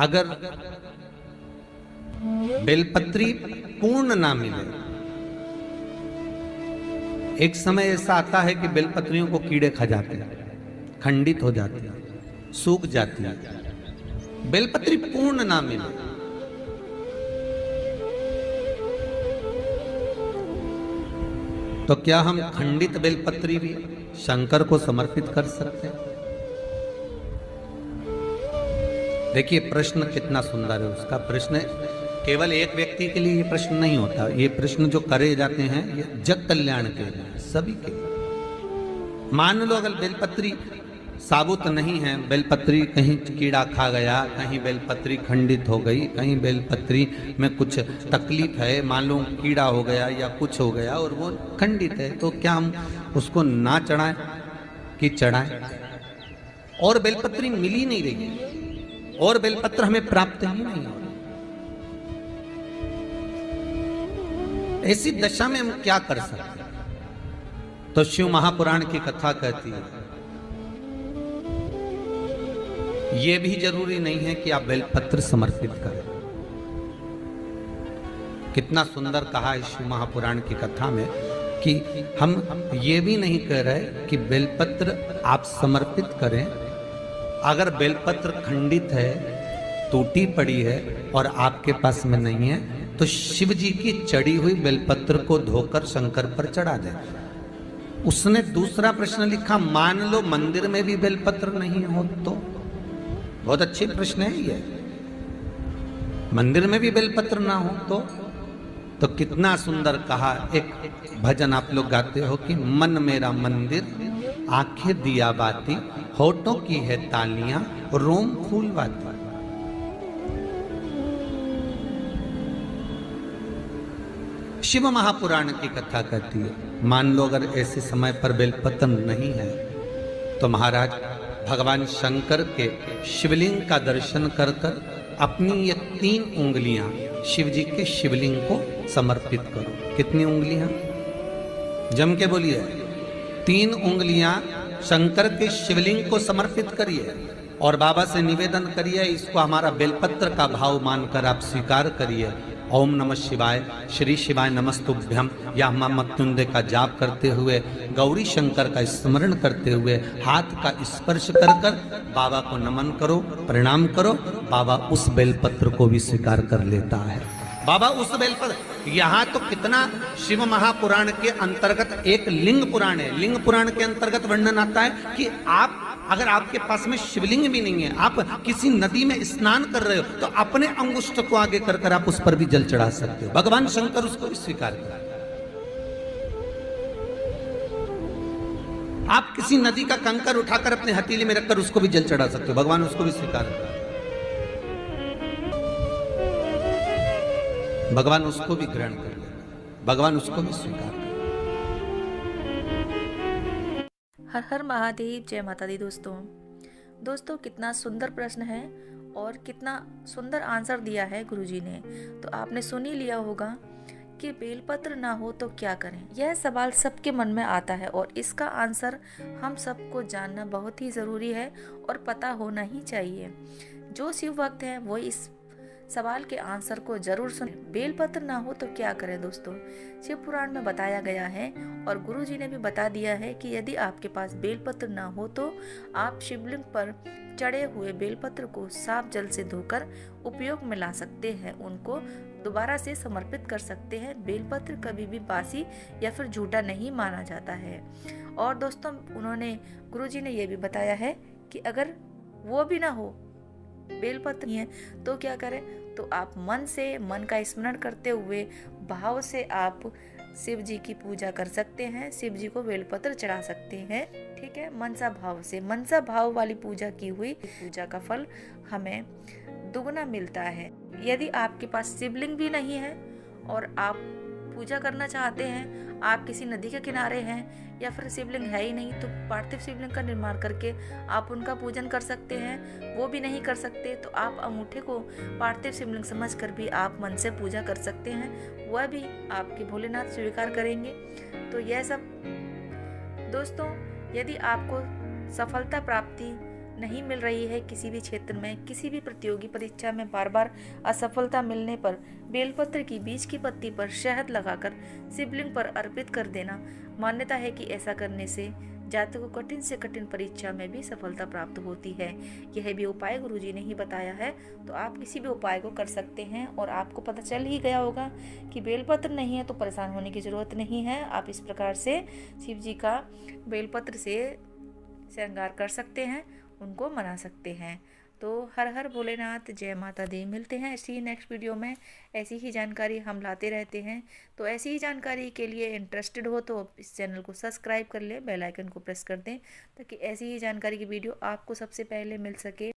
अगर बेलपत्री पूर्ण ना मिले, एक समय ऐसा आता है कि बेलपत्रियों को कीड़े खा जाते हैं, खंडित हो जाती है, सूख जाती है। बेलपत्री पूर्ण ना मिले तो क्या हम खंडित बेलपत्री भी शंकर को समर्पित कर सकते हैं? देखिए प्रश्न कितना सुंदर है उसका। प्रश्न केवल एक व्यक्ति के लिए ये प्रश्न नहीं होता, ये प्रश्न जो करे जाते हैं ये जग कल्याण के लिए, सभी के लिए। मान लो अगर बेलपत्री साबुत नहीं है, बेलपत्री कहीं कीड़ा खा गया, कहीं बेलपत्री खंडित हो गई, कहीं बेलपत्री में कुछ तकलीफ है, मान लो कीड़ा हो गया या कुछ हो गया और वो खंडित है, तो क्या हम उसको ना चढ़ाएं कि चढ़ाएं? और बेलपत्री मिल ही नहीं रही है और बेलपत्र हमें प्राप्त ही नहीं हो, ऐसी दशा में हम क्या कर सकते हैं? तो शिव महापुराण की कथा कहती है यह भी जरूरी नहीं है कि आप बेलपत्र समर्पित करें। कितना सुंदर कहा है शिव महापुराण की कथा में कि हम ये भी नहीं कह रहे कि बेलपत्र आप समर्पित करें। अगर बेलपत्र खंडित है, टूटी पड़ी है और आपके पास में नहीं है तो शिव जी की चढ़ी हुई बेलपत्र को धोकर शंकर पर चढ़ा दें। उसने दूसरा प्रश्न लिखा, मान लो मंदिर में भी बेलपत्र नहीं हो तो? बहुत अच्छे प्रश्न है ये। मंदिर में भी बेलपत्र ना हो तो कितना सुंदर कहा। एक भजन आप लोग गाते हो कि मन मेरा मंदिर, आंखें दिया बाती, होठों की है तालियां, रोम फूलवाती। शिव महापुराण की कथा कहती है मान लो अगर ऐसे समय पर बेलपत्र नहीं है तो महाराज भगवान शंकर के शिवलिंग का दर्शन कर कर अपनी ये 3 उंगलियां शिव जी के शिवलिंग को समर्पित करो। कितनी उंगलियां? जम के बोलिए। 3 उंगलियां शंकर के शिवलिंग को समर्पित करिए और बाबा से निवेदन करिए, इसको हमारा बेलपत्र का भाव मानकर आप स्वीकार करिए। ओम नमः शिवाय, श्री शिवाय नमस्तुभ्यम या मृत्युंजय का जाप करते हुए, गौरी शंकर का स्मरण करते हुए हाथ का स्पर्श कर कर बाबा को नमन करो, प्रणाम करो। बाबा उस बेलपत्र को भी स्वीकार कर लेता है। बाबा उस बेलपत्र, यहाँ तो कितना शिव महापुराण के अंतर्गत एक लिंग पुराण है। लिंग पुराण के अंतर्गत वर्णन आता है कि आप अगर आपके पास में शिवलिंग भी नहीं है, आप किसी नदी में स्नान कर रहे हो तो अपने अंगुष्ठ को आगे कर कर आप उस पर भी जल चढ़ा सकते हो। भगवान शंकर उसको भी स्वीकार कर। आप किसी नदी का कंकर उठाकर अपने हथेली में रखकर उसको भी जल चढ़ा सकते हो, भगवान उसको भी स्वीकार कर। भगवान उसको भी ग्रहण कर लेगा, भगवान उसको भी स्वीकार कर। हर हर महादेव, जय माता दी। दोस्तों कितना सुंदर प्रश्न है और कितना सुंदर आंसर दिया है गुरुजी ने। तो आपने सुन ही लिया होगा कि बेलपत्र ना हो तो क्या करें। यह सवाल सबके मन में आता है और इसका आंसर हम सबको जानना बहुत ही ज़रूरी है और पता होना ही चाहिए। जो शिव भक्त हैं वो इस सवाल के आंसर को जरूर सुने। बेलपत्र ना हो तो क्या करें दोस्तों? शिव पुराण में बताया गया है और गुरुजी ने भी बता दिया है कि यदि आपके पास बेलपत्र ना हो तो आप शिवलिंग पर चढ़े हुए बेलपत्र को साफ जल से धोकर उपयोग में ला सकते हैं, उनको दोबारा से समर्पित कर सकते हैं। बेलपत्र कभी भी बासी या फिर झूठा नहीं माना जाता है। और दोस्तों गुरुजी ने यह भी बताया है कि अगर वो भी ना हो, बेलपत्र नहीं है तो क्या करें? तो आप मन का स्मरण करते हुए भाव से आप शिव जी की पूजा कर सकते हैं, शिव जी को बेलपत्र चढ़ा सकते हैं। ठीक है, मनसा भाव से, मनसा भाव वाली पूजा की हुई पूजा का फल हमें दुगना मिलता है। यदि आपके पास शिवलिंग भी नहीं है और आप पूजा करना चाहते हैं, आप किसी नदी के किनारे हैं या फिर शिवलिंग है ही नहीं, तो पार्थिव शिवलिंग का निर्माण करके आप उनका पूजन कर सकते हैं। वो भी नहीं कर सकते तो आप अंगूठे को पार्थिव शिवलिंग समझकर भी आप मन से पूजा कर सकते हैं, वह भी आपके भोलेनाथ स्वीकार करेंगे। तो यह सब दोस्तों, यदि आपको सफलता प्राप्ति नहीं मिल रही है किसी भी क्षेत्र में, किसी भी प्रतियोगी परीक्षा में बार बार असफलता मिलने पर बेलपत्र की बीज की पत्ती पर शहद लगाकर शिवलिंग पर अर्पित कर देना। मान्यता है कि ऐसा करने से जातक को कठिन से कठिन परीक्षा में भी सफलता प्राप्त होती है। यह भी उपाय गुरुजी ने ही बताया है, तो आप किसी भी उपाय को कर सकते हैं। और आपको पता चल ही गया होगा कि बेलपत्र नहीं है तो परेशान होने की जरूरत नहीं है। आप इस प्रकार से शिव जी का बेलपत्र से श्रृंगार कर सकते हैं, उनको मना सकते हैं। तो हर हर भोलेनाथ, जय माता दी। मिलते हैं ऐसी ही नेक्स्ट वीडियो में। ऐसी ही जानकारी हम लाते रहते हैं, तो ऐसी ही जानकारी के लिए इंटरेस्टेड हो तो इस चैनल को सब्सक्राइब कर लें, बेल आइकन को प्रेस कर दें, ताकि ऐसी ही जानकारी की वीडियो आपको सबसे पहले मिल सके।